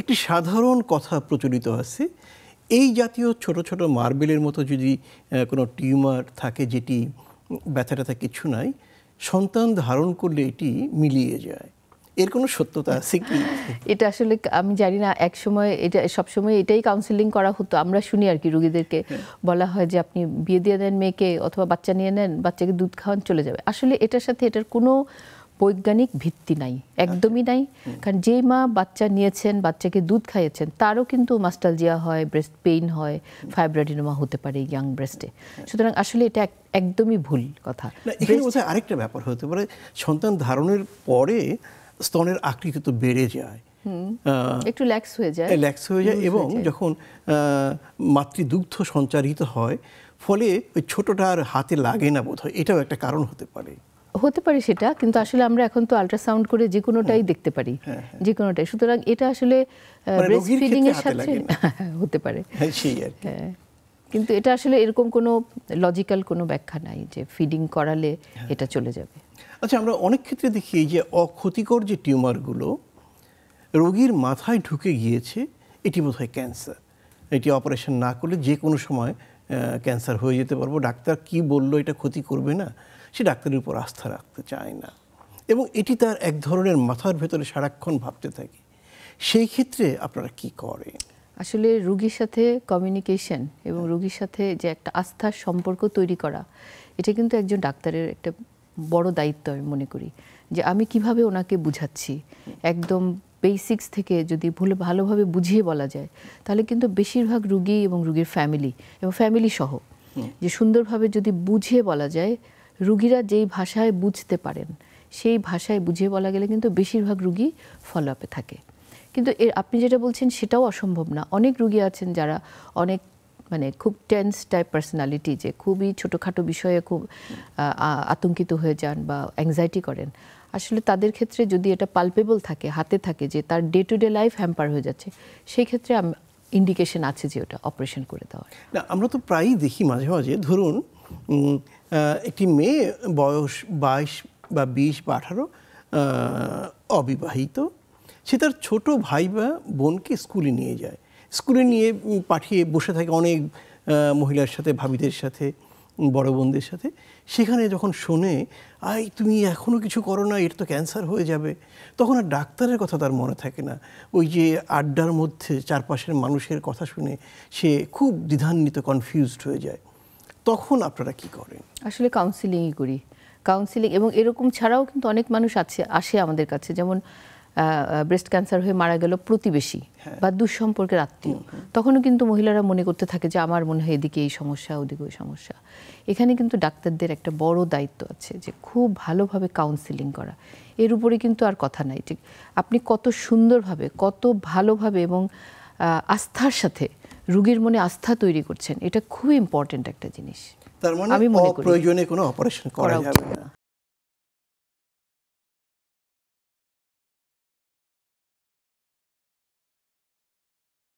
একটি সাধারণ কথা প্রচলিত আছে, এই জাতীয় ছোট ছোট মার্বেলের মতো যদি কোনো টিউমার থাকে যেটি ব্যথা কিছু নাই, সন্তান ধারণ করলে এটি মিলিয়ে যায়, এর কোনো সত্যতা আছে কি? এটা আসলে আমি জানি না, এক সময় এটা সবসময় এটাই কাউন্সেলিং করা হতো, আমরা শুনি আর কি, রোগীদেরকে বলা হয় যে আপনি বিয়ে দিয়ে দেন মেয়েকে অথবা বাচ্চা নিয়ে নেন, বাচ্চাকে দুধ খাওয়ান, চলে যাবে। আসলে এটার সাথে এটার কোনো বৈজ্ঞানিক ভিত্তি নাই, একদমই নাই। কারণ যেই মা বাচ্চা নিয়েছেন, বাচ্চাকে দুধ খাইয়েছেন, তারও কিন্তু মাস্টালজিয়া হয়, ব্রেস্ট পেইন হয়, ফাইব্রোডিনোমা হতে পারে ইয়াং ব্রেস্টে। সুতরাং আসলে এটা একদমই ভুল কথা। এখানে বোধহয় আরেকটা ব্যাপার হতে পারে, সন্তান ধারণের পরে স্তনের আকৃতি তো বেড়ে যায়, একটু ল্যাক্স হয়ে যায় এবং যখন মাতৃদুগ্ধ সঞ্চারিত হয়, ফলে ওই ছোটটা আর হাতে লাগে না বোধহয়, এটাও একটা কারণ হতে পারে। সেটা কিন্তু আসলে আমরা এখন তো আলট্রাসাউন্ড করে যে কোনোটাই দেখতে পারি, যে কোনোটাই। সুতরাং এটা আসলে ব্রেস্ট ফিডিং এর সাথে হতে পারে, কিন্তু এটা আসলে এরকম কোনো লজিক্যাল কোনো ব্যাখ্যা নাই যে ফিডিং করালে এটা চলে যাবে। আচ্ছা, আমরা অনেক ক্ষেত্রে দেখি যে অক্ষতিকর যে টিউমারগুলো রোগীর মাথায় ঢুকে গিয়েছে, এটি বোধহয় ক্যান্সার, এটি অপারেশন না করলে যে কোনো সময় ক্যান্সার হয়ে যেতে পারবো, ডাক্তার কি বললো এটা ক্ষতি করবে না, সে ডাক্তারের উপর আস্থা রাখতে চায় না, এবং এটি তার এক ধরনের মাথার ভেতরে সারাক্ষণ ভাবতে থাকে। সেই ক্ষেত্রে আপনারা কি করেন? আসলে রোগীর সাথে কমিউনিকেশন এবং রোগীর সাথে যে একটা আস্থার সম্পর্ক তৈরি করা, এটা কিন্তু একজন ডাক্তারের একটা বড় দায়িত্ব আমি মনে করি। যে আমি কিভাবে ওনাকে বুঝাচ্ছি, একদম বেসিক্স থেকে যদি ভালোভাবে বুঝিয়ে বলা যায়, তাহলে কিন্তু বেশিরভাগ রোগী এবং রোগীর ফ্যামিলি এবং ফ্যামিলি সহ যে সুন্দরভাবে যদি বুঝিয়ে বলা যায়, রোগীরা যেই ভাষায় বুঝতে পারেন সেই ভাষায় বুঝিয়ে বলা গেলে কিন্তু বেশিরভাগ রোগী ফলো আপে থাকে। কিন্তু আপনি যেটা বলছেন সেটাও অসম্ভব না। অনেক রোগী আছেন যারা অনেক খুব টেন্স টাইপ পার্সোনালিটি, যে খুবই ছোটোখাটো বিষয়ে খুব আতঙ্কিত হয়ে যান বা অ্যাংজাইটি করেন। আসলে তাদের ক্ষেত্রে যদি এটা পালপেবল থাকে, হাতে থাকে, যে তার day to day life hamper হয়ে যাচ্ছে, সেই ক্ষেত্রে ইন্ডিকেশন আছে যে ওটা অপারেশন করে দেওয়ার। না, আমরা তো প্রায়ই দেখি মাঝে মাঝে, ধরুন একটি মেয়ে বয়স 22 বা 20 বা 18, অবিবাহিত, সে তার ছোট ভাই বা বোনকে স্কুলে নিয়ে যায়, স্কুলে নিয়ে পাঠিয়ে বসে থাকে অনেক মহিলার সাথে, ভাবিদের সাথে, বড় বোনদের সাথে। সেখানে যখন শোনে তুমি এখনও কিছু করো না, এটা তো ক্যান্সার হয়ে যাবে, তখন আর ডাক্তারের কথা তার মনে থাকে না, ওই যে আড্ডার মধ্যে চারপাশের মানুষের কথা শুনে সে খুব দ্বিধান্বিত, কনফিউজড হয়ে যায়। তখন আপনারা কি করেন? আসলে কাউন্সিলিংই করি, কাউন্সিলিং। এবং এরকম ছাড়াও কিন্তু অনেক মানুষ আসে আমাদের কাছে, যেমন ব্রেস্ট ক্যান্সার হয়ে মারা গেল প্রতিবেশী বা দুঃসম্পর্কের আত্মীয়, তখনও কিন্তু মহিলারা মনে করতে থাকে যে আমার মনে হয় এদিকে এই সমস্যা, ওদিকে ওই সমস্যা। এখানে কিন্তু ডাক্তারদের একটা বড় দায়িত্ব আছে যে খুব ভালোভাবে কাউন্সিলিং করা। এর উপরে কিন্তু আর কথা নাই। ঠিক আপনি কত সুন্দরভাবে, কত ভালোভাবে এবং আস্থার সাথে রোগীর মনে আস্থা তৈরি করছেন, এটা খুব ইম্পর্টেন্ট একটা জিনিস। তার মানে অপ্রয়োজনে কোনো অপারেশন করা যাবে না।